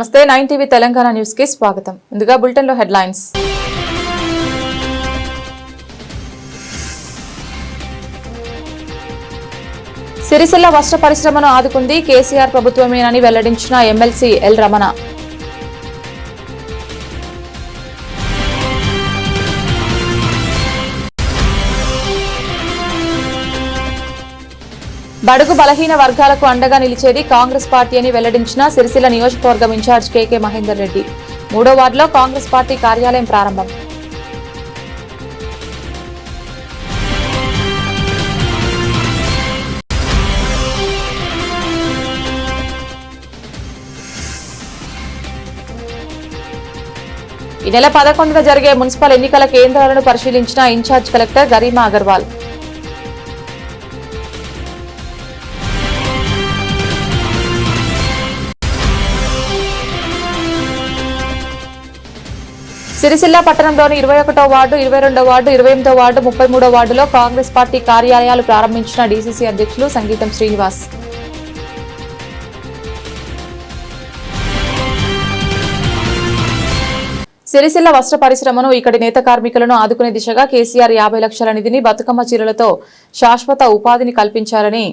నమస్తే 9 TV Telangana news కి స్వాగతం. ముందుగా బులెటిన్ లో హెడ్లైన్స్. సిరిసిల్ల వస్త్ర పరిశ్రమను ఆదుకుంది కేసీఆర్ ప్రభుత్వమేనని వెల్లడించిన ఎమ్మెల్సీ ఎల్ రమణ. బడుగు బలహీన వర్గాలకు అండగా నిలిచేది కాంగ్రెస్ పార్టీ అని వెల్లడించిన సిరిసిల్ల నియోజకవర్గం ఇన్ఛార్జ్ కేకే మహేందర్ రెడ్డి. 3వ వార్డులో కాంగ్రెస్ పార్టీ కార్యాలయం ప్రారంభం. ఈ నెల 11న జరిగే మున్సిపల్ ఎన్నికల కేంద్రాలను పరిశీలించిన ఇన్ఛార్జ్ కలెక్టర్ గరిమా అగర్వాల్. సిరిసిల్ల పట్టణంలోని 21వ వార్డు, 22వ వార్డు, 28వ వార్డు, 33వ వార్డులో కాంగ్రెస్ పార్టీ కార్యాలయాలు ప్రారంభించిన డీసీసీ అధ్యక్షులు సంగీతం శ్రీనివాస్. సిరిసిల్ల వస్త్ర పరిశ్రమను ఇక్కడి నేత కార్మికులను ఆదుకునే దిశగా కేసీఆర్ 50 లక్షల నిధిని బతుకమ్మ చీరలతో శాశ్వత ఉపాధిని కల్పించాలని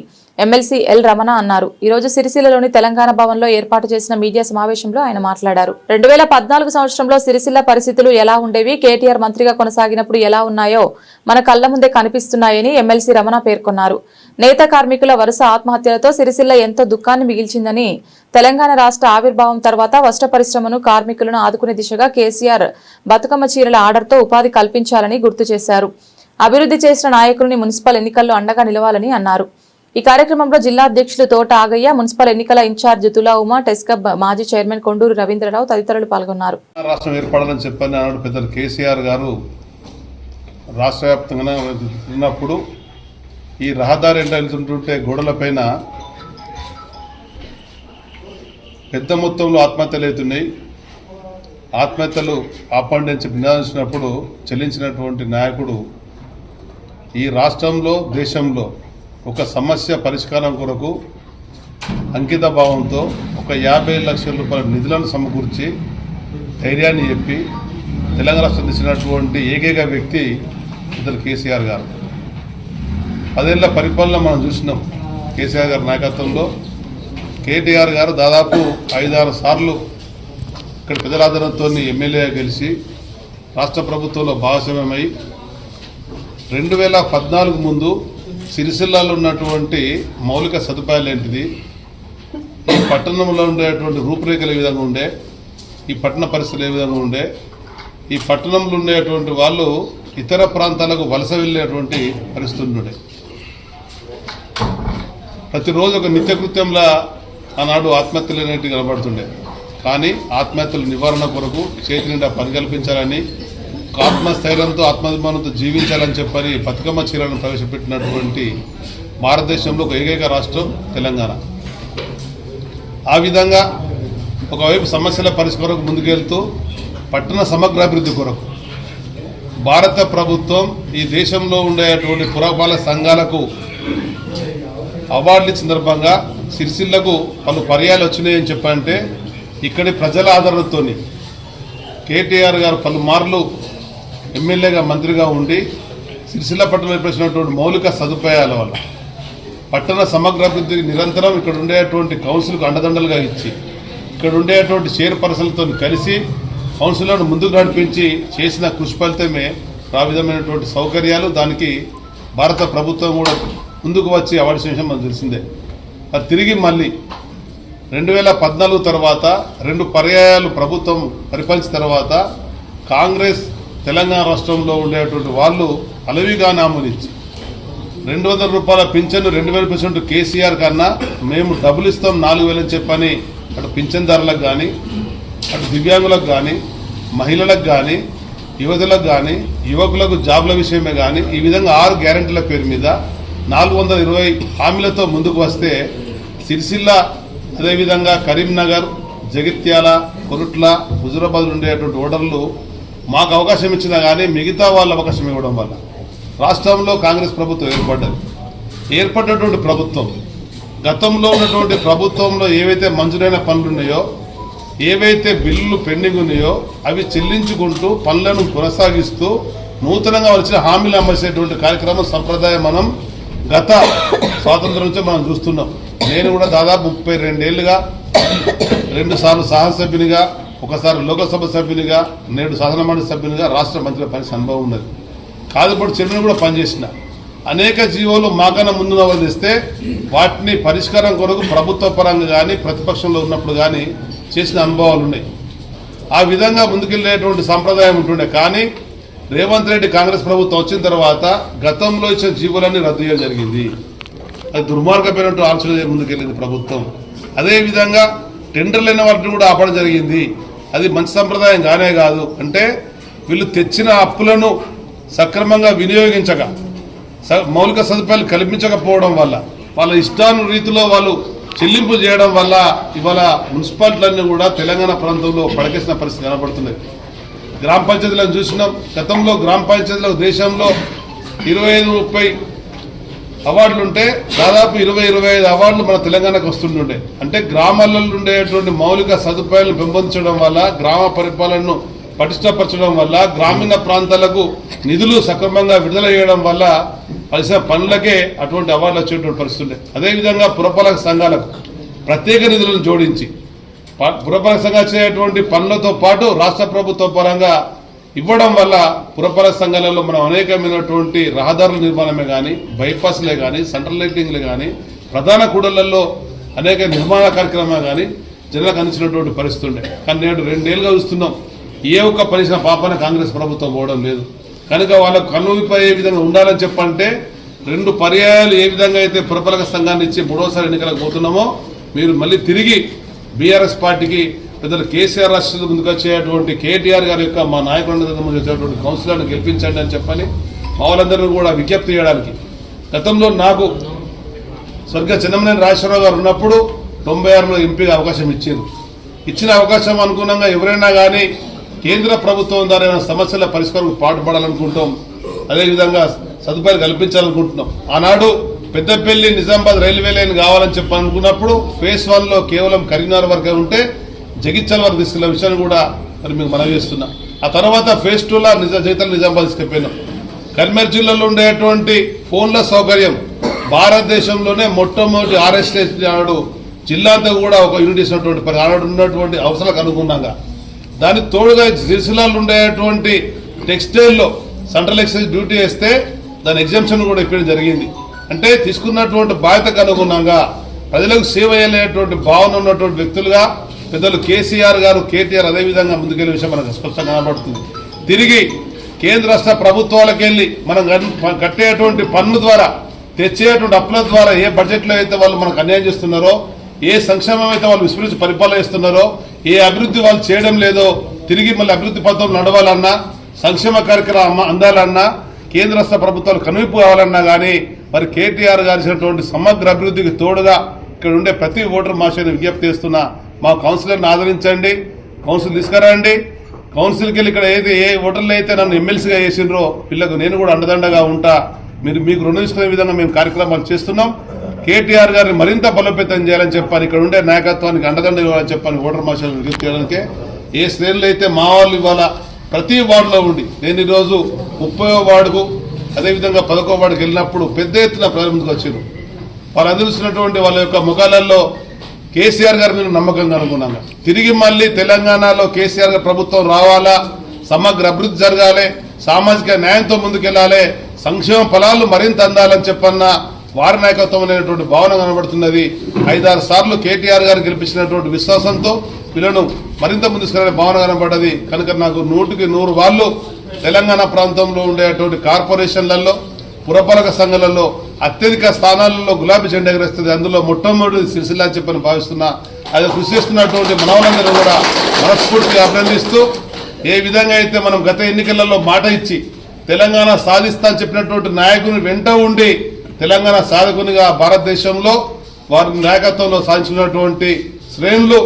ఎమ్మెల్సీ ఎల్ రమణ అన్నారు. ఈ రోజు సిరిసిల్లలోని తెలంగాణ భవన్ లో ఏర్పాటు చేసిన మీడియా సమావేశంలో ఆయన మాట్లాడారు. 2014 సంవత్సరంలో సిరిసిల్ల పరిస్థితులు ఎలా ఉండేవి, కేటీఆర్ మంత్రిగా కొనసాగినప్పుడు ఎలా ఉన్నాయో మన కళ్ల ముందే కనిపిస్తున్నాయని ఎమ్మెల్సీ రమణ పేర్కొన్నారు. నేత కార్మికుల వరుస ఆత్మహత్యలతో సిరిసిల్ల ఎంతో దుఃఖాన్ని మిగిల్చిందని, తెలంగాణ రాష్ట్ర ఆవిర్భావం తర్వాత వస్త్ర పరిశ్రమను కార్మికులను ఆదుకునే దిశగా కేసీఆర్ బతుకమ్మ చీరల ఆర్డర్తో ఉపాధి కల్పించాలని గుర్తు చేశారు. అభివృద్ధి చేసిన నాయకుల్ని మున్సిపల్ ఎన్నికల్లో అండగా నిలవాలని అన్నారు. ఈ కార్యక్రమంలో జిల్లా అధ్యక్షులు తోట ఆగయ్య, మున్సిపల్ ఎన్నికల ఇన్ఛార్జ్ తులా ఉమా, టెస్కబ్ మాజీ చైర్మన్ కొండూరు రవీంద్రరావు తదితరులు పాల్గొన్నారు. రాష్ట్రం ఏర్పడాలని చెప్పని అన్నాడు పెద్దలు కేసీఆర్ గారు. రాష్ట్ర వ్యాప్తంగా ఉన్నప్పుడు ఈ రహదారి ఎండ వెళ్తుంటుంటే గోడలపైన పెద్ద మొత్తంలో ఆత్మహత్యలు అవుతున్నాయి. ఆత్మహత్యలు ఆపండించి నినాదించినప్పుడు చెల్లించినటువంటి నాయకుడు ఈ రాష్ట్రంలో, దేశంలో ఒక సమస్య పరిష్కారం కొరకు అంకిత భావంతో ఒక 50 లక్షల రూపాయల నిధులను సమకూర్చి ధైర్యాన్ని చెప్పి తెలంగాణ రాష్ట్రం తెచ్చినటువంటి ఏకైక వ్యక్తి ఇద్దరు కేసీఆర్ గారు. 10 ఏళ్ల పరిపాలన మనం చూసినాం. కేసీఆర్ గారి నాయకత్వంలో కేటీఆర్ గారు దాదాపు 5-6 సార్లు ఇక్కడ ప్రజల ఆదరణతో ఎమ్మెల్యేగా గెలిచి రాష్ట్ర ప్రభుత్వంలో భాగస్వామ్యమై 2014 ముందు సిరిసిల్లాలో ఉన్నటువంటి మౌలిక సదుపాయాలు ఏంటిది, ఈ పట్టణంలో ఉండేటువంటి రూపురేఖలు ఏ విధంగా ఉండే, ఈ పట్టణ పరిస్థితులు ఏ విధంగా ఉండే, ఈ పట్టణంలో ఉండేటువంటి వాళ్ళు ఇతర ప్రాంతాలకు వలస వెళ్ళేటువంటి పరిస్థితులు ఉండే. ప్రతిరోజు ఒక నిత్యకృత్యంలా ఆనాడు ఆత్మహత్యలు అనేవి కనబడుతుండే. కానీ ఆత్మహత్యల నివారణ కొరకు చేతి నిండా పని కల్పించాలని, ఆత్మస్థైర్యంతో ఆత్మాభిమానంతో జీవించాలని చెప్పని బతుకమ్మ చీరలను ప్రవేశపెట్టినటువంటి భారతదేశంలో ఒక ఏకైక రాష్ట్రం తెలంగాణ. ఆ విధంగా ఒకవైపు సమస్యల పరిష్కారం ముందుకెళ్తూ పట్టణ సమగ్రాభివృద్ధి కొరకు భారత ప్రభుత్వం ఈ దేశంలో ఉండేటువంటి పురపాలక సంఘాలకు అవార్డుల సందర్భంగా సిరిసిల్లకు పలు పర్యాలు వచ్చినాయని చెప్పంటే ఇక్కడి ప్రజల ఆదరణతో కేటీఆర్ గారు పలుమార్లు ఎమ్మెల్యేగా, మంత్రిగా ఉండి సిరిసిల్ల పట్టణంలో ఏర్పరిచినటువంటి మౌలిక సదుపాయాల వల్ల పట్టణ సమగ్రాభివృద్ధికి నిరంతరం ఇక్కడ ఉండేటువంటి కౌన్సిల్కు అండదండలుగా ఇచ్చి ఇక్కడ ఉండేటువంటి చైర్పర్సన్లతో కలిసి కౌన్సిల్లను ముందుకు నడిపించి చేసిన కృషి ఫలితమే ఆ విధమైనటువంటి సౌకర్యాలు. దానికి భారత ప్రభుత్వం కూడా ముందుకు వచ్చి అవార్డు విషయం మనకు తెలిసిందే. అది తిరిగి మళ్ళీ 2014 తర్వాత 2 పర్యాయాలు ప్రభుత్వం పరిపాలించిన తర్వాత కాంగ్రెస్ తెలంగాణ రాష్ట్రంలో ఉండేటువంటి వాళ్ళు అలవిగా నామూలిచ్చి 200 రూపాయల పింఛను 2000% కేసీఆర్ కన్నా మేము డబ్బులు ఇస్తాం 4000 అని చెప్పని అటు పింఛన్దారులకు కానీ, అటు దివ్యాంగులకు కానీ, మహిళలకు కానీ, యువతులకు కానీ, యువకులకు జాబ్ల విషయమే కానీ ఈ విధంగా 6 గ్యారెంటీల పేరు మీద 420 హామీలతో ముందుకు వస్తే సిరిసిల్ల, అదేవిధంగా కరీంనగర్, జగిత్యాల, కొరుట్ల, హుజూరాబాద్ ఉండేటువంటి ఓటర్లు మాకు అవకాశం ఇచ్చినా కానీ మిగతా వాళ్ళ అవకాశం ఇవ్వడం వల్ల రాష్ట్రంలో కాంగ్రెస్ ప్రభుత్వం ఏర్పడినటువంటి ప్రభుత్వం గతంలో ఉన్నటువంటి ప్రభుత్వంలో ఏవైతే మంజూరైన పనులు ఉన్నాయో ఏవైతే బిల్లులు పెండింగ్ ఉన్నాయో అవి చెల్లించుకుంటూ పనులను కొనసాగిస్తూ నూతనంగా వచ్చిన హామీలు అమర్చేటువంటి కార్యక్రమం సంప్రదాయం మనం గత స్వాతంత్రం నుంచి మనం చూస్తున్నాం. నేను కూడా దాదాపు 32 ఏళ్లుగా 2 సార్లు శాసనసభ్యునిగా, ఒకసారి లోకసభ సభ్యునిగా, నేడు శాసనమండలి సభ్యునిగా, రాష్ట్ర మంత్రిగా పని అనుభవం ఉన్నది. కాదుపడి చైర్మన్ కూడా పనిచేసిన. అనేక జీవోలు మాకన్నా ముందు తెస్తే వాటిని పరిష్కారం కొరకు ప్రభుత్వ పరంగా కానీ ప్రతిపక్షంలో ఉన్నప్పుడు కానీ చేసిన అనుభవాలు ఉన్నాయి. ఆ విధంగా ముందుకెళ్ళేటువంటి సంప్రదాయం ఉంటుండే. కానీ రేవంత్ రెడ్డి కాంగ్రెస్ ప్రభుత్వం వచ్చిన తర్వాత గతంలో ఇచ్చిన జీవోలన్నీ రద్దు చేయడం జరిగింది. అది దుర్మార్గమైనటువంటి ఆలోచన ముందుకెళ్ళింది ప్రభుత్వం. అదేవిధంగా టెండర్లు అయిన వాటిని కూడా ఆపడం జరిగింది. అది మంచి సంప్రదాయం కానే కాదు. అంటే వీళ్ళు తెచ్చిన అప్పులను సక్రమంగా వినియోగించక, మౌలిక సదుపాయాలు కల్పించకపోవడం వల్ల, వాళ్ళ ఇష్టాను రీతిలో వాళ్ళు చెల్లింపు చేయడం వల్ల ఇవాళ మున్సిపాలిటీలన్నీ కూడా తెలంగాణ ప్రాంతంలో పడకేసిన పరిస్థితి కనబడుతున్నాయి. గ్రామ పంచాయతీలను చూసినాం. గతంలో గ్రామ పంచాయతీలకు దేశంలో 25-30 అవార్డులు ఉంటే దాదాపు 20-25 అవార్డులు మన తెలంగాణకు వస్తుండే. అంటే గ్రామాలలో ఉండేటువంటి మౌలిక సదుపాయాలను పెంపొందించడం వల్ల, గ్రామ పరిపాలనను పటిష్టపరచడం వల్ల, గ్రామీణ ప్రాంతాలకు నిధులు సక్రమంగా విడుదల చేయడం వల్ల కలిసిన పనులకే అటువంటి అవార్డులు వచ్చేటువంటి పరిస్థితి ఉండే. అదేవిధంగా పురపాలక సంఘాలకు ప్రత్యేక నిధులను జోడించి పురపాలక సంఘాలు చేయటువంటి పనులతో పాటు రాష్ట్ర ప్రభుత్వ పరంగా ఇవ్వడం వల్ల పురపాలక సంఘాలలో మనం అనేకమైనటువంటి రహదారుల నిర్మాణమే కానీ, బైపాస్లే కానీ, సెంట్రల్ లైటింగ్లే కానీ, ప్రధాన కూడళ్లలో అనేక నిర్మాణ కార్యక్రమాలు కానీ జనాలకు అందించినటువంటి పరిస్థితి ఉండే. కానీ నేడు 2 ఏళ్ళుగా చూస్తున్నాం, ఏ ఒక్క పరిశ్రమ పాపన కాంగ్రెస్ ప్రభుత్వం పోవడం లేదు. కనుక వాళ్ళకు కన్నువిపై ఏ విధంగా ఉండాలని చెప్పంటే 2 పర్యాయాలు ఏ విధంగా అయితే పురపాలక సంఘాన్ని ఇచ్చి 3వసారి ఎన్నికలకు పోతున్నామో, మీరు మళ్ళీ తిరిగి బీఆర్ఎస్ పార్టీకి పెద్దలు కేసీఆర్ రాష్ట్ర ముందుకు వచ్చేటువంటి కేటీఆర్ గారి యొక్క మా నాయకులందరి ముందు వచ్చేటువంటి కౌన్సిలర్ను గెలిపించండి అని చెప్పని మా వాళ్ళందరినీ కూడా విజ్ఞప్తి చేయడానికి. గతంలో నాకు స్వర్గ చంద్రమనేని రాజేశ్వరరావు గారు ఉన్నప్పుడు 96లో ఎంపీగా అవకాశం ఇచ్చారు. ఇచ్చిన అవకాశం అనుగుణంగా ఎవరైనా కానీ కేంద్ర ప్రభుత్వం ద్వారా సమస్యల పరిష్కారం పాటుపడాలనుకుంటాం, అదేవిధంగా సదుపాయాలు కల్పించాలనుకుంటున్నాం. ఆనాడు పెద్దపల్లి నిజామాబాద్ రైల్వే లైన్ కావాలని చెప్పనుకున్నప్పుడు ఫేజ్ 1లో కేవలం కరీంనగర్ వరకే ఉంటే జగిత్యాల వరకు తీసుకెళ్లే విషయాన్ని కూడా మరి మీకు మనవి చేస్తున్నా. ఆ తర్వాత ఫేజ్ 2లో జగిత్యాల నిజామాబాద్ తీసుకెళ్ళిపోయినాం. కరీంనగర్ జిల్లాలో ఉండేటువంటి ఫోన్ల సౌకర్యం భారతదేశంలోనే మొట్టమొదటి RSS నాడు జిల్లా అంతా కూడా ఒక యూనిట్ ఇచ్చినటువంటి ఆనాడు ఉన్నటువంటి అవసరాలకు అనుగుణంగా దానికి తోడుగా సిరిసిల్లాలో ఉండేటువంటి టెక్స్టైల్లో సెంట్రల్ ఎక్సైజ్ డ్యూటీ వేస్తే దాని ఎగ్జామ్షన్ కూడా ఇప్పడం జరిగింది. అంటే తీసుకున్నటువంటి బాధ్యతకు అనుగుణంగా ప్రజలకు సేవ చేయలేటువంటి భావన ఉన్నటువంటి వ్యక్తులుగా పెద్దలు కేసీఆర్ గారు, కేటీఆర్ అదేవిధంగా ముందుకెళ్లే విషయం మనకు స్పష్టంగా కనబడుతుంది. తిరిగి కేంద్ర రాష్ట్ర ప్రభుత్వాలకు వెళ్ళి మనం కట్టేటువంటి పన్ను ద్వారా, తెచ్చేటువంటి అప్పుల ద్వారా ఏ బడ్జెట్లో అయితే వాళ్ళు మనకు అన్యాయం చేస్తున్నారో, ఏ సంక్షేమం అయితే వాళ్ళు విస్మరించి పరిపాలన చేస్తున్నారో, ఏ అభివృద్ధి వాళ్ళు చేయడం లేదో, తిరిగి మళ్ళీ అభివృద్ధి పథకం నడవాలన్నా, సంక్షేమ కార్యక్రమం అందాలన్నా, కేంద్ర రాష్ట్ర ప్రభుత్వాలు కనువిప్పు కావాలన్నా కానీ మరి కేటీఆర్ గారిసినటువంటి సమగ్ర అభివృద్ధికి తోడుగా ఇక్కడ ఉండే ప్రతి ఓటర్ మాషని విజ్ఞప్తి చేస్తున్నా, మా కౌన్సిలర్ని ఆదరించండి, కౌన్సిల్ తీసుకురండి. కౌన్సిల్కి వెళ్ళి ఇక్కడ ఏది ఏ ఓటర్లు అయితే నన్ను ఎమ్మెల్సీగా చేసిండ్రో వీళ్ళకు నేను కూడా అండదండగా ఉంటా. మీకు రుణం తీసుకునే విధంగా మేము కార్యక్రమాలు చేస్తున్నాం. కేటీఆర్ గారిని మరింత బలోపేతం చేయాలని చెప్పాలి, ఇక్కడ ఉండే నాయకత్వానికి అండదండ ఇవ్వాలని చెప్పని ఓటర్ మాషాలను విజ్ఞప్తి చేయడానికే ఏ శ్రేణులు అయితే మా వాళ్ళు ఇవాళ ప్రతి వార్డులో ఉండి, నేను ఈరోజు 30వ వార్డుకు అదేవిధంగా 11వ వార్డుకు వెళ్ళినప్పుడు పెద్ద ఎత్తున ప్రజల ముందుకు వచ్చారు. వాళ్ళు అందిస్తున్నటువంటి వాళ్ళ యొక్క ముఖాలలో కేసీఆర్ గారి మీద నమ్మకంగా అనుకున్నాను. తిరిగి మళ్ళీ తెలంగాణలో కేసీఆర్ గారి ప్రభుత్వం రావాలా, సమగ్ర అభివృద్ధి జరగాలి, సామాజిక న్యాయంతో ముందుకెళ్లాలి, సంక్షేమ ఫలాలు మరింత అందాలని చెప్పన్న వారి నాయకత్వం అనేటువంటి భావన కనబడుతున్నది. 5-6 సార్లు కేటీఆర్ గారు గెలిపించినటువంటి విశ్వాసంతో వీళ్ళను మరింత ముందుకెళ్లే భావన కనబడ్డది. కనుక నాకు 100కి 100 వాళ్ళు తెలంగాణ ప్రాంతంలో ఉండేటువంటి కార్పొరేషన్లలో, పురపాలక సంఘాలలో అత్యధిక స్థానాలలో గులాబీ జెండా ఎగరేస్తుంది. అందులో మొట్టమొదటి సిరిసిల్ల అని చెప్పని భావిస్తున్నా. అది కృషి చేస్తున్నటువంటి మనవలందరూ కూడా మనస్ఫూర్తిగా అభినందిస్తూ, ఏ విధంగా అయితే మనం గత ఎన్నికలలో మాట ఇచ్చి తెలంగాణ సాధిస్తా అని చెప్పినటువంటి నాయకుని వెంట ఉండి తెలంగాణ సాధకునిగా భారతదేశంలో వారి నాయకత్వంలో సాధించినటువంటి శ్రేణులు,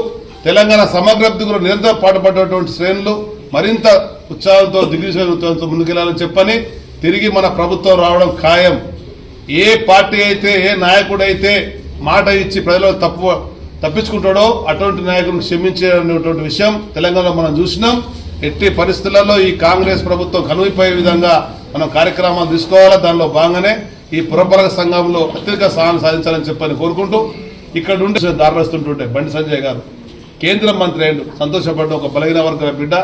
తెలంగాణ సమగ్రతకు నిరంతరం పాటుపడినటువంటి శ్రేణులు మరింత ఉత్సాహంతో దిగ్విజయంతో ముందుకెళ్లాలని చెప్పని తిరిగి మన ప్రభుత్వం రావడం ఖాయం. ఏ పార్టీ అయితే, ఏ నాయకుడైతే మాట ఇచ్చి ప్రజలకు తప్పించుకుంటాడో అటువంటి నాయకులను క్షమించేటువంటి విషయం తెలంగాణలో మనం చూసినాం. ఎట్టి పరిస్థితులలో ఈ కాంగ్రెస్ ప్రభుత్వం కనువిపోయే విధంగా మనం కార్యక్రమాలు తీసుకోవాలా. దానిలో భాగంగానే ఈ పురపాలక సంఘంలో అత్యధిక స్థానం సాధించాలని చెప్పని కోరుకుంటూ ఇక్కడ నుండి దారిస్తుంటుంటే బండి సంజయ్ గారు కేంద్ర మంత్రి అయ్యిండు, సంతోషపడ్డ ఒక బలహీన వర్గాల బిడ్డ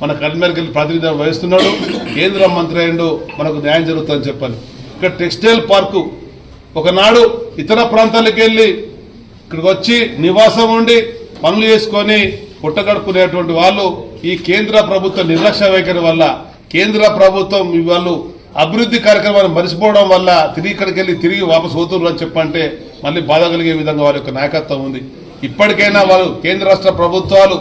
మన కరీంనగర్కి వెళ్ళి ప్రాతినిధ్యం వహిస్తున్నాడు. కేంద్ర మంత్రి అయ్యిండు, మనకు న్యాయం జరుగుతుందని చెప్పని. ఇక్కడ టెక్స్టైల్ పార్కు ఒకనాడు ఇతర ప్రాంతాలకు వెళ్ళి ఇక్కడికి వచ్చి నివాసం ఉండి పనులు చేసుకొని పుట్టగడుపుకునేటువంటి వాళ్ళు ఈ కేంద్ర ప్రభుత్వ నిర్లక్ష్య వైఖరి వల్ల, కేంద్ర ప్రభుత్వం వాళ్ళు అభివృద్ధి కార్యక్రమాన్ని మరిచిపోవడం వల్ల తిరిగి ఇక్కడికి వెళ్ళి తిరిగి వాపసు పోతున్నారు అని చెప్పంటే మళ్ళీ బాధ కలిగే విధంగా వారి యొక్క నాయకత్వం ఉంది. ఇప్పటికైనా వాళ్ళు కేంద్ర రాష్ట్ర ప్రభుత్వాలు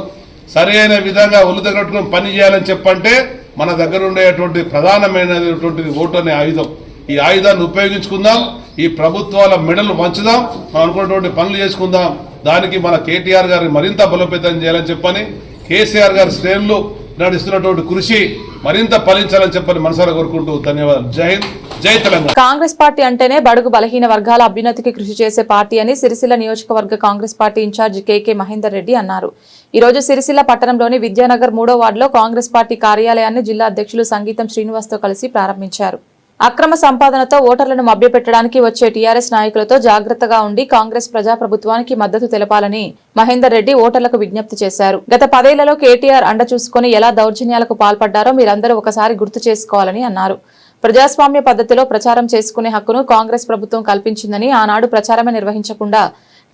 సరైన విధంగా ఒళ్ళు దగ్గట్టుకుని పని చేయాలని చెప్పంటే మన దగ్గర ఉండేటువంటి ప్రధానమైనటువంటి ఓటు అనే ఆయుధం, ఈ ఆయుధాన్ని ఉపయోగించుకుందాం. ఈ ప్రభుత్వాల మెడలు వంచుదాం, మనం అనుకున్నటువంటి పనులు చేసుకుందాం. దానికి మన కేటీఆర్ గారిని మరింత బలోపేతం చేయాలని చెప్పని, కేసీఆర్ గారి శ్రేణులు నడుస్తున్నటువంటి కృషి మరింత ఫలించాలని చెప్పని మనసారా కోరుకుంటూ ధన్యవాదాలు. జై హింద్, జై తెలంగాణ. కాంగ్రెస్ పార్టీ అంటేనే బడుగు బలహీన వర్గాల అభ్యున్నతికి కృషి చేసే పార్టీ అని సిరిసిల్ల నియోజకవర్గ కాంగ్రెస్ పార్టీ ఇన్ఛార్జి కేకే మహేందర్ రెడ్డి అన్నారు. ఈ రోజు సిరిసిల్ల పట్టణంలోని విద్యానగర్ 3వ వార్డులో కాంగ్రెస్ పార్టీ కార్యాలయాన్ని జిల్లా అధ్యక్షులు సంగీతం శ్రీనివాస్తో కలిసి ప్రారంభించారు. అక్రమ సంపాదనతో ఓటర్లను మభ్యపెట్టడానికి వచ్చే టీఆర్ఎస్ నాయకులతో జాగ్రత్తగా ఉండి కాంగ్రెస్ ప్రజాప్రభుత్వానికి మద్దతు తెలపాలని మహేందర్ రెడ్డి ఓటర్లకు విజ్ఞప్తి చేశారు. గత 10 ఏళ్లలో కేటీఆర్ అండ చూసుకుని ఎలా దౌర్జన్యాలకు పాల్పడ్డారో మీరందరూ ఒకసారి గుర్తు చేసుకోవాలని అన్నారు. ప్రజాస్వామ్య పద్ధతిలో ప్రచారం చేసుకునే హక్కును కాంగ్రెస్ ప్రభుత్వం కల్పించిందని, ఆనాడు ప్రచారమే నిర్వహించకుండా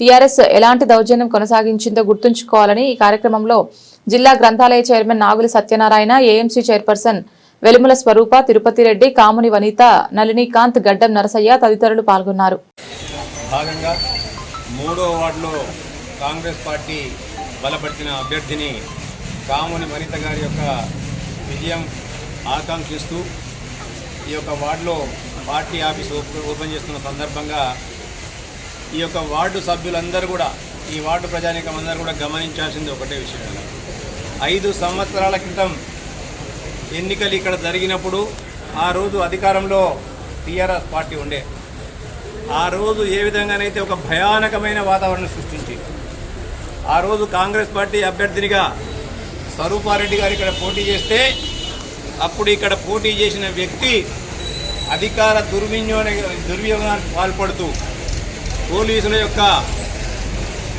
టీఆర్ఎస్ ఎలాంటి దౌర్జన్యం కొనసాగించిందో గుర్తుంచుకోవాలని ఈ కార్యక్రమంలో జిల్లా గ్రంథాలయ chairman Naguli Satyanarayana, AMC chairperson Velumula Swarupa, Tirupati Reddy, Kamuni Vanitha, Nalinikanth, Gaddam Narasayya తదితరులు పాల్గొన్నారు. భాగంగా 3వ వార్డులో కాంగ్రెస్ పార్టీ బలపరిచిన అభ్యర్థిని కాముని వనిత గారి యొక్క విజయం ఆకాంక్షిస్తూ ఈ యొక్క వార్డులో పార్టీ ఆఫీస్ ఓపెన్ చేస్తున్న సందర్భంగా ఈ యొక్క వార్డు సభ్యులందరూ కూడా, ఈ వార్డు ప్రజానీకం అందరూ కూడా గమనించాల్సింది ఒకటే విషయం. 5 సంవత్సరాల క్రితం ఎన్నికలు ఇక్కడ జరిగినప్పుడు ఆ రోజు అధికారంలో టీఆర్ఎస్ పార్టీ ఉండే. ఆ రోజు ఏ విధంగానైతే ఒక భయానకమైన వాతావరణం సృష్టించి ఆ రోజు కాంగ్రెస్ పార్టీ అభ్యర్థినిగా స్వరూపారెడ్డి గారు ఇక్కడ పోటీ చేస్తే, అప్పుడు ఇక్కడ పోటీ చేసిన వ్యక్తి అధికార దుర్వినియోగానికి పాల్పడుతూ పోలీసుల యొక్క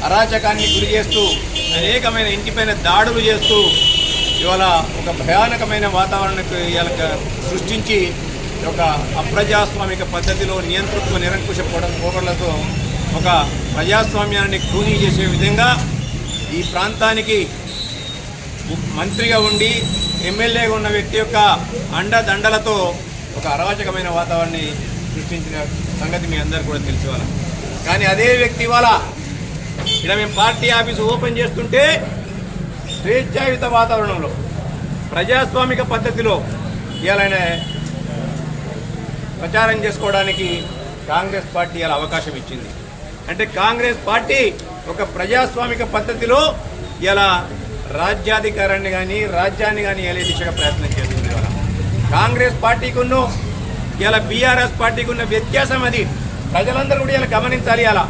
అరాచకాన్ని గురి చేస్తూ అనేకమైన ఇంటిపైన దాడులు చేస్తూ ఇవాళ ఒక భయానకమైన వాతావరణానికి ఇవాళ సృష్టించి ఒక అప్రజాస్వామిక పద్ధతిలో నియంతృత్వ నిరంకుశ పోకడలతో ఒక ప్రజాస్వామ్యాన్ని ఖూనీ చేసే విధంగా ఈ ప్రాంతానికి మంత్రిగా ఉండి ఎమ్మెల్యేగా ఉన్న వ్యక్తి యొక్క అండదండలతో ఒక అరాచకమైన వాతావరణాన్ని సృష్టించిన సంగతి మీ అందరికీ కూడా తెలిసి వాళ్ళ. కానీ అదే వ్యక్తి వాళ్ళ ఇక్కడ మేము పార్టీ ఆఫీసు ఓపెన్ చేస్తుంటే స్వేచ్ఛాయుత వాతావరణంలో ప్రజాస్వామిక పద్ధతిలో ఇవాళ ప్రచారం చేసుకోవడానికి కాంగ్రెస్ పార్టీ ఇలా అవకాశం ఇచ్చింది. అంటే కాంగ్రెస్ పార్టీ ఒక ప్రజాస్వామిక పద్ధతిలో ఇలా రాజ్యాధికారాన్ని కానీ రాజ్యాన్ని కానీ ఏలే దిశగా ప్రయత్నం చేస్తుంది. ఇవాళ కాంగ్రెస్ పార్టీకున్న ఇలా బీఆర్ఎస్ పార్టీకి ఉన్న వ్యత్యాసం అది ప్రజలందరూ కూడా ఇలా గమనించాలి. అలా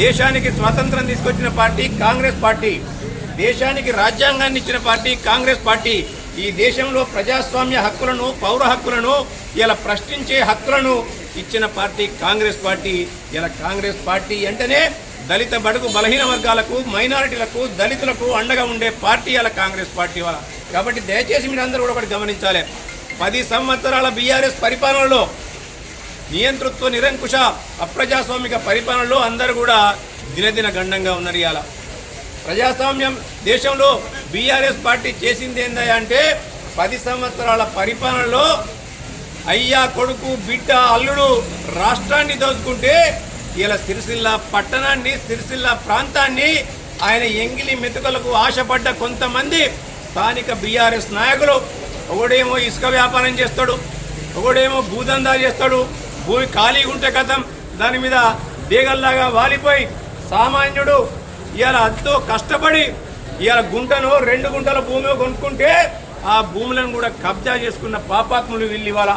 దేశానికి స్వాతంత్రం తీసుకొచ్చిన పార్టీ కాంగ్రెస్ పార్టీ, దేశానికి రాజ్యాంగాన్ని ఇచ్చిన పార్టీ కాంగ్రెస్ పార్టీ, ఈ దేశంలో ప్రజాస్వామ్య హక్కులను, పౌర హక్కులను ఇలా ప్రశ్నించే హక్కులను ఇచ్చిన పార్టీ కాంగ్రెస్ పార్టీ. ఇలా కాంగ్రెస్ పార్టీ అంటేనే దళిత బడుగు బలహీన వర్గాలకు, మైనారిటీలకు, దళితులకు అండగా ఉండే పార్టీ ఇలా కాంగ్రెస్ పార్టీ వాళ్ళ. కాబట్టి దయచేసి మీరు అందరూ కూడా ఒకటి గమనించాలి. 10 సంవత్సరాల బీఆర్ఎస్ పరిపాలనలో నియంతృత్వ నిరంకుశ అప్రజాస్వామిక పరిపాలనలో అందరూ కూడా దినదిన గండంగా ఉన్నారు. ఇవాళ ప్రజాస్వామ్యం దేశంలో బీఆర్ఎస్ పార్టీ చేసింది ఏందా అంటే 10 సంవత్సరాల పరిపాలనలో అయ్యా కొడుకు బిడ్డ అల్లుడు రాష్ట్రాన్ని దోచుకుంటే ఇలా సిరిసిల్ల పట్టణాన్ని, సిరిసిల్ల ప్రాంతాన్ని ఆయన ఎంగిలి మెతుకలకు ఆశపడ్డ కొంతమంది స్థానిక బీఆర్ఎస్ నాయకులు, ఒకడేమో ఇసుక వ్యాపారం చేస్తాడు, ఒకడేమో భూదందా చేస్తాడు, భూమి ఖాళీగా ఉంటే కథం దాని మీద దేగల్లాగా వాలిపోయి సామాన్యుడు ఇవాళ ఎంతో కష్టపడి ఇవాళ గుంటను 2 గుంటల భూమి కొనుక్కుంటే ఆ భూములను కూడా కబ్జా చేసుకున్న పాపాత్ములు వీళ్ళు. ఇవాళ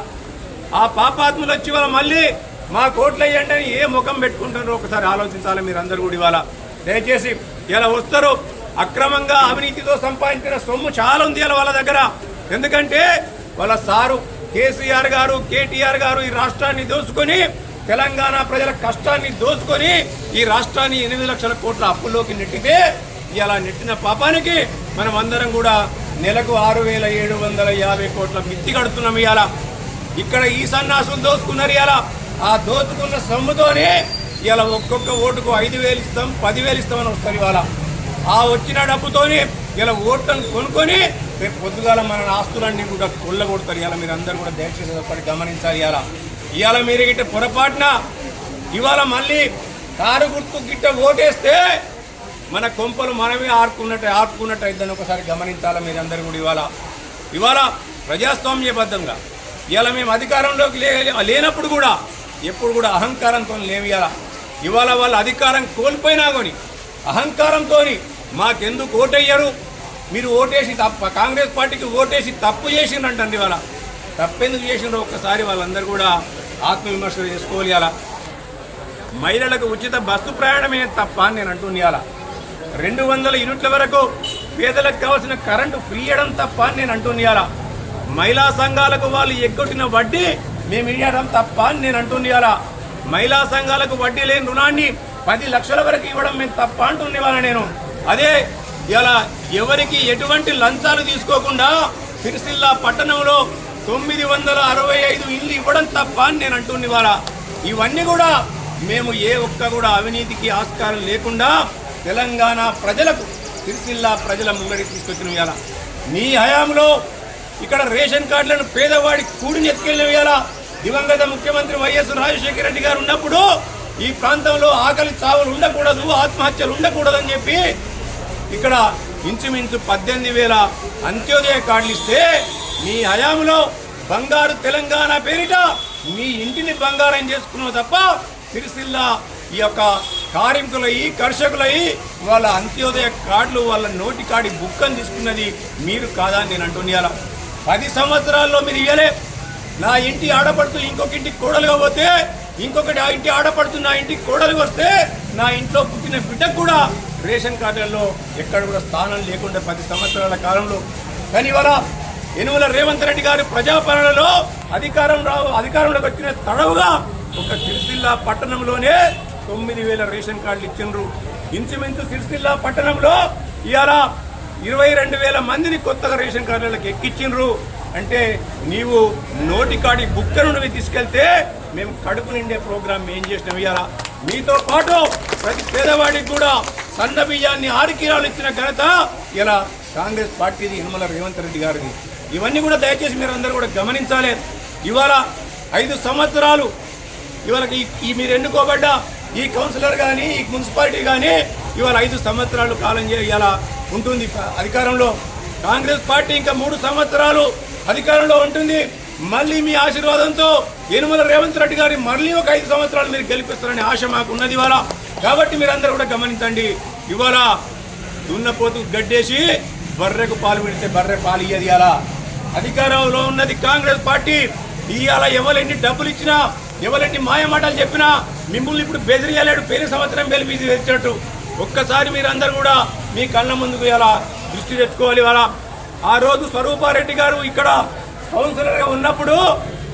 ఆ పాపాత్ములు వచ్చి ఇవాళ మళ్ళీ మా కోట్లు అయ్యండి అని ఏ ముఖం పెట్టుకుంటారో ఒకసారి ఆలోచించాలి మీరు అందరూ కూడా. ఇవాళ దయచేసి ఇలా వస్తారు. అక్రమంగా అవినీతితో సంపాదించిన సొమ్ము చాలా ఉంది ఇలా వాళ్ళ దగ్గర. ఎందుకంటే వాళ్ళ సారు కేసీఆర్ గారు, కేటీఆర్ గారు ఈ రాష్ట్రాన్ని దోచుకొని, తెలంగాణ ప్రజల కష్టాన్ని దోచుకొని ఈ రాష్ట్రాన్ని 8 లక్షల కోట్ల అప్పుల్లోకి నెట్టితే, ఇలా నెట్టిన పాపానికి మనం అందరం కూడా నెలకు 6,750 కోట్ల మిత్తి కడుతున్నాం. ఇవాళ ఇక్కడ ఈ సన్నాసులు దోచుకున్నారు. ఇలా ఆ దోచుకున్న సొమ్ముతోనే ఇలా ఒక్కొక్క ఓటుకు 5,000 ఇస్తాం, 10,000 ఇస్తామని వస్తారు. ఇవాళ ఆ వచ్చిన డబ్బుతోనే ఇలా ఓట్లను కొనుక్కొని రేపు పొద్దుగాల మన ఆస్తులన్నీ కూడా కొల్లగొడతారు. ఇలా మీరు అందరూ కూడా దయచేసి ఒకటి గమనించాలి. ఇవాళ మీరు గిట్ట పొరపాటున ఇవాళ మళ్ళీ కారు గుర్తు గిట్ట ఓటేస్తే మన కొంపలు మనమే ఆర్పుకున్నట్టు అయిద్దని ఒకసారి గమనించాలి మీరందరూ కూడా. ఇవాళ ప్రజాస్వామ్యబద్ధంగా ఇవాళ మేము అధికారంలోకి లేనప్పుడు కూడా ఎప్పుడు కూడా అహంకారంతో లేవు. ఇవాళ వాళ్ళు అధికారం కోల్పోయినా కొని అహంకారంతో మాకెందుకు ఓటయ్యారు, మీరు ఓటేసి కాంగ్రెస్ పార్టీకి ఓటేసి తప్పు చేసిండ్రంటండి. ఇవాళ తప్పెందుకు చేసిండ్రో ఒక్కసారి వాళ్ళందరూ కూడా ఆత్మవిమర్శలు చేసుకోవాలి. ఇలా మహిళలకు ఉచిత బస్సు ప్రయాణమే తప్ప అని నేను అంటున్నా. 200 యూనిట్ల వరకు పేదలకు కావాల్సిన కరెంటు ఫ్రీ ఇవ్వడం తప్ప అని నేను అంటున్నా. మహిళా సంఘాలకు వాళ్ళు ఎగ్గొట్టిన వడ్డీ మేము ఇవ్వడం తప్ప అని నేను అంటున్నా. మహిళా సంఘాలకు వడ్డీ లేని రుణాన్ని 10 లక్షల వరకు ఇవ్వడం మేము తప్ప అంటున్నా నేను. అదే ఇలా ఎవరికి ఎటువంటి లంచాలు తీసుకోకుండా సిరిసిల్ల పట్టణంలో 965 ఇల్లు ఇవ్వడం తప్ప అని నేను అంటున్నా. ఇవన్నీ కూడా మేము ఏ ఒక్క కూడా అవినీతికి ఆస్కారం లేకుండా తెలంగాణ ప్రజలకు, సిరిసిల్ల ప్రజల ముంగడికి తీసుకొచ్చిన ఇవాళ మీ హయాంలో ఇక్కడ రేషన్ కార్డులను పేదవాడి కూడిని ఎత్తుకెళ్ళిన ఇవాళ దివంగత ముఖ్యమంత్రి వైఎస్ రాజశేఖర రెడ్డి గారు ఉన్నప్పుడు ఈ ప్రాంతంలో ఆకలి చావులు ఉండకూడదు, ఆత్మహత్యలు ఉండకూడదని చెప్పి ఇక్కడ ఇంచుమించు 18,000 అంత్యోదయ కార్డులు ఇస్తే మీ హయాంలో బంగారు తెలంగాణ పేరిట మీ ఇంటిని బంగారం చేసుకున్నావు తప్ప సిరిసిల్ల ఈ యొక్క కార్మికులయ్యి కర్షకులయ్యి వాళ్ళ అంత్యోదయ కార్డులు వాళ్ళ నోటి కాడి బుక్కని తీసుకున్నది మీరు కాదా అని నేను అంటున్నా. 10 సంవత్సరాల్లో మీరు ఇవ్వలే. నా ఇంటి ఆడపడుతూ ఇంకొక ఇంటికి కోడలుగా పోతే, ఇంకొకటి ఆ ఇంటి ఆడపడుతూ నా ఇంటికి కోడలుగా వస్తే, నా ఇంట్లో పుట్టిన బిడ్డకు కూడా రేషన్ కార్డులలో ఎక్కడ కూడా స్థానం లేకుండా 10 సంవత్సరాల కాలంలో. కానీ ఇవాళ యనుమల రేవంత్ రెడ్డి గారు ప్రజాపాలనలో అధికారంలోకి వచ్చిన తడవుగా ఒక సిరిసిల్ల పట్టణంలోనే 9,000 రేషన్ కార్డులు ఇచ్చిండ్రు. ఇంచుమించు సిరిసిల్ల పట్టణంలో ఇవాళ 22,000 మందిని కొత్తగా రేషన్ కార్డులకు ఎక్కించిండ్రు. అంటే నీవు నోటికాడి బుక్కను నువ్వు తీసుకెళ్తే మేము కడుపు నిండే ప్రోగ్రాం ఏం చేసినాం. ఇవాళ మీతో పాటు ప్రతి పేదవాడికి కూడా సన్న బియ్యాన్ని 6 కిలోలు ఇచ్చిన ఘనత ఇలా కాంగ్రెస్ పార్టీది, యనుమల రేవంత్ రెడ్డి గారిది. ఇవన్నీ కూడా దయచేసి మీరు అందరూ కూడా గమనించాలి. ఇవాళ 5 సంవత్సరాలు ఇవాళ మీరు ఎన్నుకోబడ్డ ఈ కౌన్సిలర్ కానీ ఈ మున్సిపాలిటీ కానీ ఇవాళ 5 సంవత్సరాలు కాలం ఇలా ఉంటుంది అధికారంలో. కాంగ్రెస్ పార్టీ ఇంకా 3 సంవత్సరాలు అధికారంలో ఉంటుంది. మళ్ళీ మీ ఆశీర్వాదంతో యనుమల రేవంత్ రెడ్డి గారి మళ్ళీ ఒక 5 సంవత్సరాలు మీరు గెలిపిస్తారనే ఆశ మాకు ఉన్నది ఇవాళ. కాబట్టి మీరందరూ కూడా గమనించండి. ఇవాళ దున్నపోతు గడ్డేసి బర్రెకు పాలు పెడితే బర్రె పాలు ఇయ్యది. ఇలా అధికారంలో ఉన్నది కాంగ్రెస్ పార్టీ. ఇవాళ ఎవరెన్ని డబ్బులు ఇచ్చినా, ఎవరెన్ని మాయమాటలు చెప్పినా మిమ్మల్ని ఇప్పుడు బెదిరియలేడు. పేరు సంవత్సరం బెలిపి తెచ్చినట్టు ఒక్కసారి మీరందరూ కూడా మీ కళ్ళ ముందుకు ఇలా దృష్టి తెచ్చుకోవాలి. ఇవాళ ఆ రోజు స్వరూపారెడ్డి గారు ఇక్కడ కౌన్సిలర్గా ఉన్నప్పుడు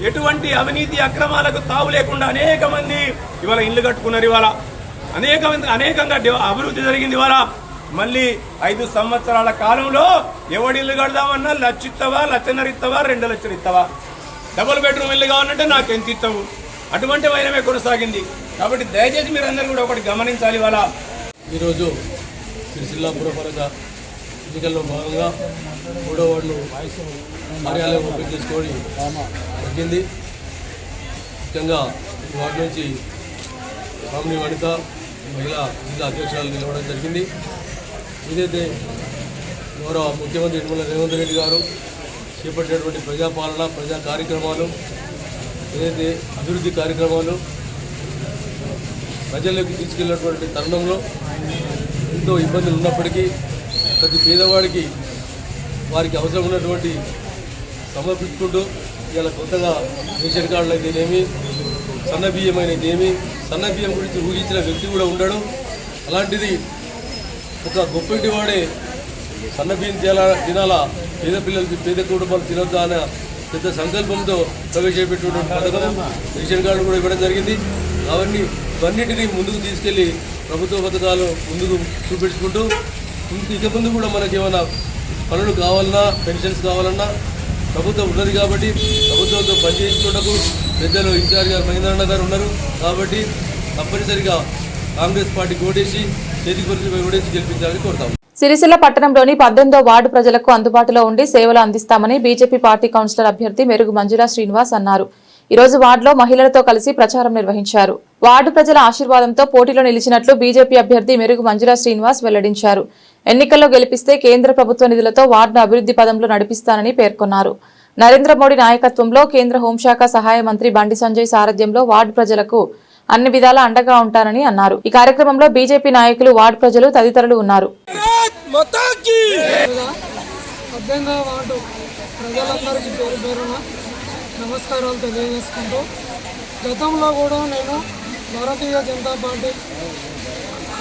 ఎటువంటి అవినీతి అక్రమాలకు తావు లేకుండా అనేక మంది ఇవాళ ఇల్లు కట్టుకున్నారు. ఇవాళ అనేకంగా అభివృద్ధి జరిగింది. ఇవాళ మళ్ళీ 5 సంవత్సరాల కాలంలో ఎవడి ఇల్లు కడదామన్నా 1,00,000 ఇస్తావా, 1,50,000 ఇస్తావా, 2 లక్షలు ఇస్తావా, డబుల్ బెడ్రూమ్ ఇల్లు కావాలంటే నాకు ఎంత ఇస్తావు, అటువంటి వైనమే కొనసాగింది. కాబట్టి దయచేసి మీరు అందరూ కూడా ఒకటి గమనించాలి. ఇవాళ ఈరోజు సిరిసిల్ల పురపాలక ఎన్నికల్లో భాగంగా 3వ వార్డును కార్యాలయం ఓపెన్ చేసుకోవడం జరిగింది. ముఖ్యంగా ఈ వార్డు నుంచి రామిని వనిత మహిళా జిల్లా అధ్యక్షురాలు నిలవడం జరిగింది. ఏదైతే గౌరవ ముఖ్యమంత్రి యనుమల రేవంత్ రెడ్డి గారు చేపట్టినటువంటి ప్రజాపాలన, ప్రజా కార్యక్రమాలు, ఏదైతే అభివృద్ధి కార్యక్రమాలు ప్రజల్లోకి తీసుకెళ్ళినటువంటి తరుణంలో ఎంతో ఇబ్బందులు ఉన్నప్పటికీ ప్రతి పేదవాడికి వారికి అవసరం ఉన్నటువంటి సమర్పించుకుంటూ ఇలా కొత్తగా రేషన్ కార్డులు అయితేనేమి, సన్న బియ్యం అయితేనేమి, సన్న బియ్యం గురించి ఊహించిన వ్యక్తి కూడా ఉండడం. అలాంటిది ఒక గొప్పింటి వాడే సన్నబియ్యం తినాలా, పేద పిల్లలకి పేద కుటుంబాలు తినొద్దా అనే పెద్ద సంకల్పంతో ప్రవేశపెట్టినటువంటి పథకం రేషన్ కార్డు కూడా ఇవ్వడం జరిగింది. ఇవన్నిటినీ ముందుకు తీసుకెళ్లి ప్రభుత్వ పథకాలు ముందుకు చూపించుకుంటూ ఇక ముందు కూడా మనకి ఏమైనా పనులు కావాలన్నా, పెన్షన్స్ కావాలన్నా ప్రభుత్వం ఉన్నది కాబట్టి ప్రభుత్వంతో పనిచేయించుకుంటూ పెద్దలు ఇన్ఛార్జ్ గారు మహేంద్రన్న గారు ఉన్నారు కాబట్టి తప్పనిసరిగా కాంగ్రెస్ పార్టీకి ఓటేసి చేతికి పరిస్థితి ఓటేసి గెలిపించాలని కోరుతాం. సిరిసిల్ల పట్టణంలోని 18వ వార్డు ప్రజలకు అందుబాటులో ఉండి సేవలు అందిస్తామని బీజేపీ పార్టీ కౌన్సిలర్ అభ్యర్థి మెరుగు మంజుల శ్రీనివాస్ అన్నారు. ఈ రోజు వార్డులో మహిళలతో కలిసి ప్రచారం నిర్వహించారు. వార్డు ప్రజల ఆశీర్వాదంతో పోటీలో నిలిచినట్లు బీజేపీ అభ్యర్థి మెరుగు మంజుల శ్రీనివాస్ వెల్లడించారు. ఎన్నికల్లో గెలిపిస్తే కేంద్ర ప్రభుత్వ నిధులతో వార్డును అభివృద్ధి పదంలో నడిపిస్తానని పేర్కొన్నారు. నరేంద్ర మోడీ నాయకత్వంలో కేంద్ర హోంశాఖ సహాయ మంత్రి బండి సంజయ్ సారథ్యంలో వార్డు ప్రజలకు అన్ని విధాలా అండగా ఉంటానని అన్నారు. ఈ కార్యక్రమంలో బీజేపీ నాయకులు, వార్డు ప్రజలు తదితరులు ఉన్నారు. నమస్కారాలు తెలియజేసుకుంటూ, గతంలో కూడా నేను భారతీయ జనతా పార్టీ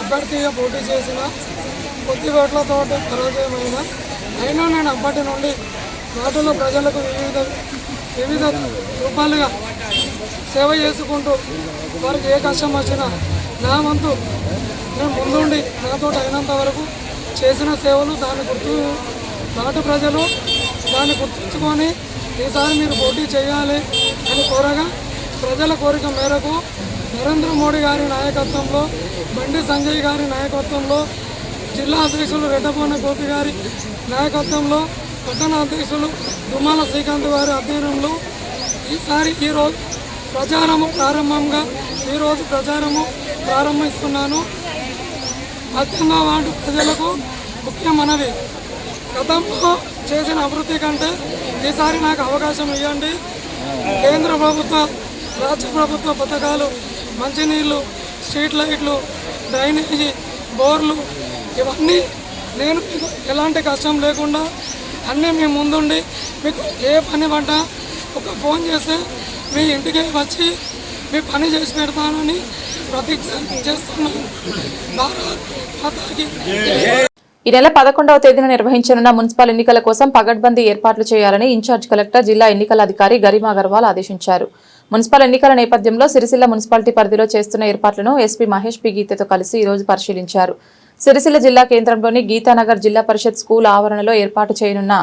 అభ్యర్థిగా పోటీ చేసిన కొద్ది ఓట్లతో పరాజయమైన అయినా నేను అప్పటి నుండి వాటిలో ప్రజలకు వివిధ రూపాలుగా సేవ చేసుకుంటూ వారికి ఏ కష్టం వచ్చినా నా వంతు నేను ముందుండి నాతో అయినంత వరకు చేసిన సేవలు వాటి ప్రజలు దాన్ని గుర్తుంచుకొని ఈసారి మీరు పోటీ చేయాలి అని కోరగా ప్రజల కోరిక మేరకు నరేంద్ర మోడీ గారి నాయకత్వంలో, బండి సంజయ్ గారి నాయకత్వంలో, జిల్లా అధ్యక్షులు రెడ్డపోన గోపి గారి నాయకత్వంలో, పట్టణ అధ్యక్షులు దుమ్మాల శ్రీకాంత్ గారి ఆధ్వర్యంలో ఈరోజు ప్రచారము ప్రారంభిస్తున్నాను. 18వ వార్డు ప్రజలకు ముఖ్య మనవి, గతంలో చేసిన అభివృద్ధి కంటే ఈసారి నాకు అవకాశం ఇవ్వండి. కేంద్ర ప్రభుత్వ, రాష్ట్ర ప్రభుత్వ పథకాలు, మంచినీళ్ళు, స్ట్రీట్ లైట్లు, డ్రైనేజీ, బోర్లు ఇవన్నీ నేను మీకు ఎలాంటి కష్టం లేకుండా అన్నీ మీ ముందుండి మీకు ఏ పని పడ్డా ఒక ఫోన్ చేస్తే మీ ఇంటికి వచ్చి మీ పని చేసి పెడతానని ప్రతిజ్ఞ చేస్తున్నాను. భారత్ మాతాకి జై. ఈ నెల 11వ తేదీన నిర్వహించనున్న మున్సిపల్ ఎన్నికల కోసం పగడ్బందీ ఏర్పాట్లు చేయాలని ఇన్ఛార్జ్ కలెక్టర్, జిల్లా ఎన్నికల అధికారి గరిమా అగర్వాల్ ఆదేశించారు. మున్సిపల్ ఎన్నికల నేపథ్యంలో సిరిసిల్ల మున్సిపాలిటీ పరిధిలో చేస్తున్న ఏర్పాట్లను ఎస్పీ మహేష్ పి గీతతో కలిసి ఈ రోజు పరిశీలించారు. సిరిసిల్ల జిల్లా కేంద్రంలోని గీతానగర్ జిల్లా పరిషత్ స్కూల్ ఆవరణలో ఏర్పాటు చేయనున్న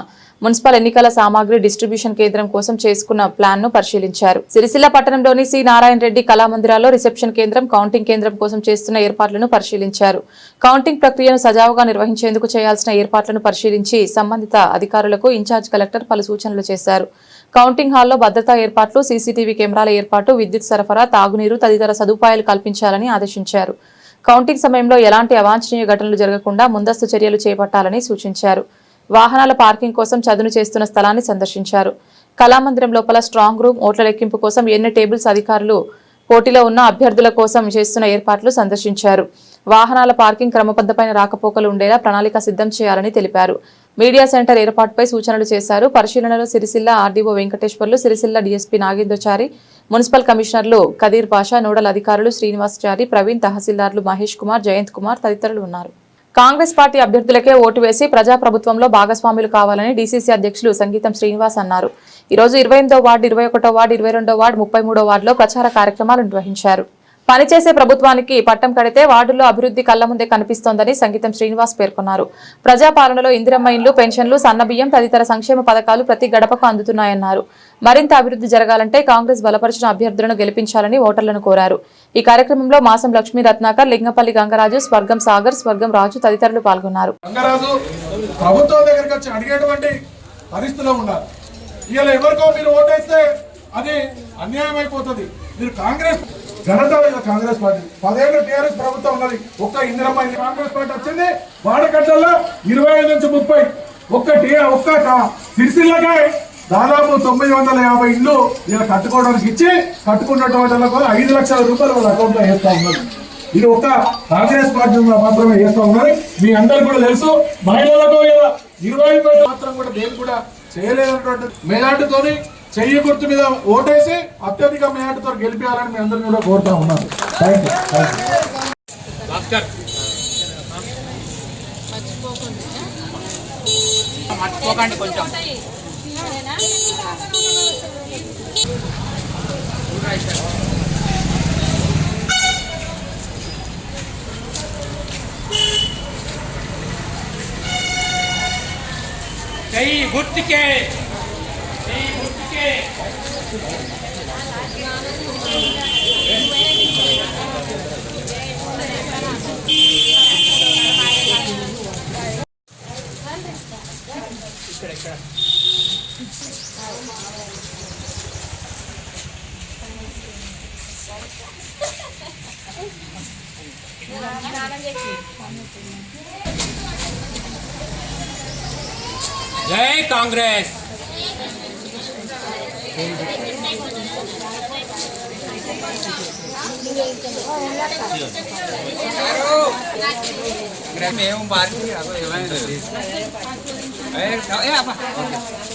మున్సిపల్ ఎన్నికల సామాగ్రి డిస్ట్రిబ్యూషన్ కేంద్రం కోసం చేసుకున్న ప్లాన్ ను పరిశీలించారు. సిరిసిల్ల పట్టణంలోని సి నారాయణ రెడ్డి కళామందిరాల్లో రిసెప్షన్ కేంద్రం, కౌంటింగ్ కేంద్రం కోసం చేస్తున్న ఏర్పాట్లను పరిశీలించారు. కౌంటింగ్ ప్రక్రియను సజావుగా నిర్వహించేందుకు చేయాల్సిన ఏర్పాట్లను పరిశీలించి సంబంధిత అధికారులకు ఇన్ఛార్జ్ కలెక్టర్ పలు సూచనలు చేశారు. కౌంటింగ్ హాల్లో భద్రతా ఏర్పాట్లు, సీసీటీవీ కెమెరాల ఏర్పాటు, విద్యుత్ సరఫరా, తాగునీరు తదితర సదుపాయాలు కల్పించాలని ఆదేశించారు. కౌంటింగ్ సమయంలో ఎలాంటి అవాంఛనీయ ఘటనలు జరగకుండా ముందస్తు చర్యలు చేపట్టాలని సూచించారు. వాహనాల పార్కింగ్ కోసం చదును చేస్తున్న స్థలాన్ని సందర్శించారు. కళామందిరం లోపల స్ట్రాంగ్ రూమ్, ఓట్ల లెక్కింపు కోసం ఎన్ని టేబుల్స్, అధికారులు పోటీలో ఉన్న అభ్యర్థుల కోసం చేస్తున్న ఏర్పాట్లు సందర్శించారు. వాహనాల పార్కింగ్ క్రమబద్ధమైన రాకపోకలు ఉండేలా ప్రణాళిక సిద్ధం చేయాలని తెలిపారు. మీడియా సెంటర్ ఏర్పాటుపై సూచనలు చేశారు. పరిశీలనలో Sircilla RDO Venkateswarlu, Sircilla DSP Nagendrachari, municipal కమిషనర్లు కదీర్ పాషా, నోడల్ అధికారులు శ్రీనివాసచారి, ప్రవీణ్, తహసీల్దార్లు మహేష్ కుమార్, జయంత్ కుమార్ తదితరులు ఉన్నారు. కాంగ్రెస్ పార్టీ అభ్యర్థులకే ఓటు వేసి ప్రజాప్రభుత్వంలో భాగస్వాములు కావాలని డీసీసీ అధ్యక్షులు సంగీతం శ్రీనివాస్ అన్నారు. ఈ రోజు 28వ వార్డు, 21వ వార్డు, 22వ వార్డు, 33వ వార్డులో ప్రచార కార్యక్రమాలు నిర్వహించారు. పనిచేసే ప్రభుత్వానికి పట్టం కడితే వార్డుల్లో అభివృద్ధి కళ్ల ముందే కనిపిస్తోందని సంగీతం శ్రీనివాస్ పేర్కొన్నారు. ప్రజాపాలనలో ఇందిరమ్మ ఇండ్లు, పెన్షన్లు, సన్నబియ్యం తదితర సంక్షేమ పథకాలు ప్రతి గడపకు అందుతున్నాయన్నారు. మరింత అభివృద్ధి జరగాలంటే కాంగ్రెస్ బలపరిచిన అభ్యర్థులను గెలిపించాలని ఓటర్లను కోరారు. ఈ కార్యక్రమంలో మాసం లక్ష్మీ రత్నాకర్, లింగపల్లి గంగరాజు, స్వర్గం సాగర్, స్వర్గం రాజు తదితరులు పాల్గొన్నారు. ప్రభుత్వం దగ్గరికి వచ్చి అడిగేటువంటి పరిస్థితిలో ఉండాలి. ఇలా ఎవరికో మీరు ఓటేస్తే అది అన్యాయం అయిపోతుంది. మీరు కాంగ్రెస్ ఘనత కాంగ్రెస్ పార్టీ 10 ఏళ్ళు టీఆర్ఎస్ ప్రభుత్వం ఉన్నది. ఒక్క ఇందిరమ్మ కాంగ్రెస్ పార్టీ వచ్చింది. వాడకట్టల్లో 25 నుంచి 30 ఒక్క సిరిసిల్లకే దాదాపు 950 ఇళ్ళు ఇలా కట్టుకోవడానికి ఇచ్చి కట్టుకున్నటువంటి 5 లక్షల రూపాయలు వాళ్ళ అకౌంట్ లో వేస్తా ఉన్నారు. ఇది ఒక కాంగ్రెస్ పార్టీ మాత్రమే చేస్తా ఉన్నారు. మీ అందరు కూడా తెలుసు. మహిళలకు 20 మాత్రం కూడా దేని కూడా చేయలేనటువంటి మెజార్టీతోని చెయ్యి గుర్తు మీద ఓటేసి అత్యధిక మెజార్టీతో గెలిపించాలని మీ అందరినీ కూడా కోరుతా ఉన్నారు. మర్చిపోకండి కొంచెం. జై గుర్తుకే, జై గుర్తుకే. జై కాంగ్రెస్. మేము బాధ్యత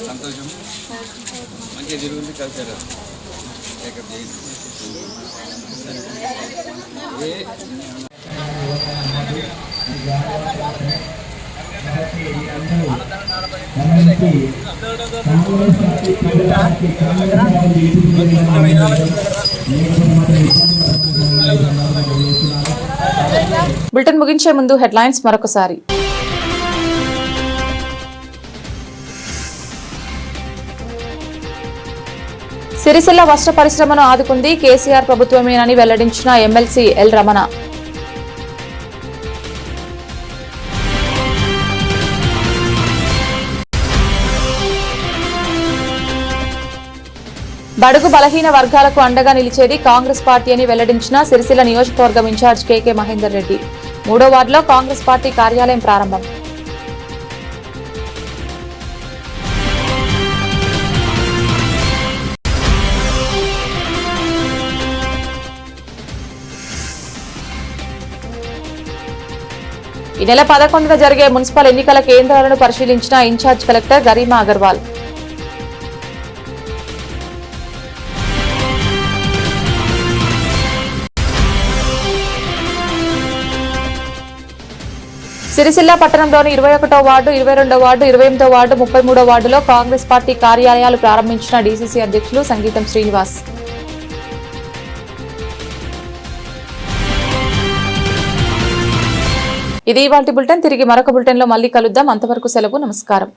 సంతోషం, మంచిగా తిరుగుతుంది కల్చర్. బులెటిన్ ముగించే ముందు హెడ్లైన్స్ మరొకసారి. సిరిసిల్ల వస్త్ర పరిశ్రమను ఆదుకుంది కేసీఆర్ ప్రభుత్వమేనని వెల్లడించిన ఎమ్మెల్సీ ఎల్ రమణ. బడుగు బలహీన వర్గాలకు అండగా నిలిచేది కాంగ్రెస్ పార్టీ అని వెల్లడించిన సిరిసిల్ల నియోజకవర్గం ఇన్ఛార్జ్ కేకే మహేందర్ రెడ్డి. 3వ వార్డులో కాంగ్రెస్ పార్టీ కార్యాలయం ప్రారంభం. ఈ నెల 11న జరిగే మున్సిపల్ ఎన్నికల కేంద్రాలను పరిశీలించిన ఇన్ఛార్జ్ కలెక్టర్ గరిమా అగర్వాల్. సిరిసిల్ల పట్టణంలోని 21వ వార్డు, 22వ వార్డు, 28వ వార్డు, 33వ వార్డులో కాంగ్రెస్ పార్టీ కార్యాలయాలు ప్రారంభించిన డీసీసీ అధ్యక్షులు సంగీతం శ్రీనివాస్. ఇది ఇవాల్టి బులెటిన్. తిరిగి మరొక బులెటిన్లో మళ్ళీ కలుద్దాం. అంతవరకు సెలవు. నమస్కారం.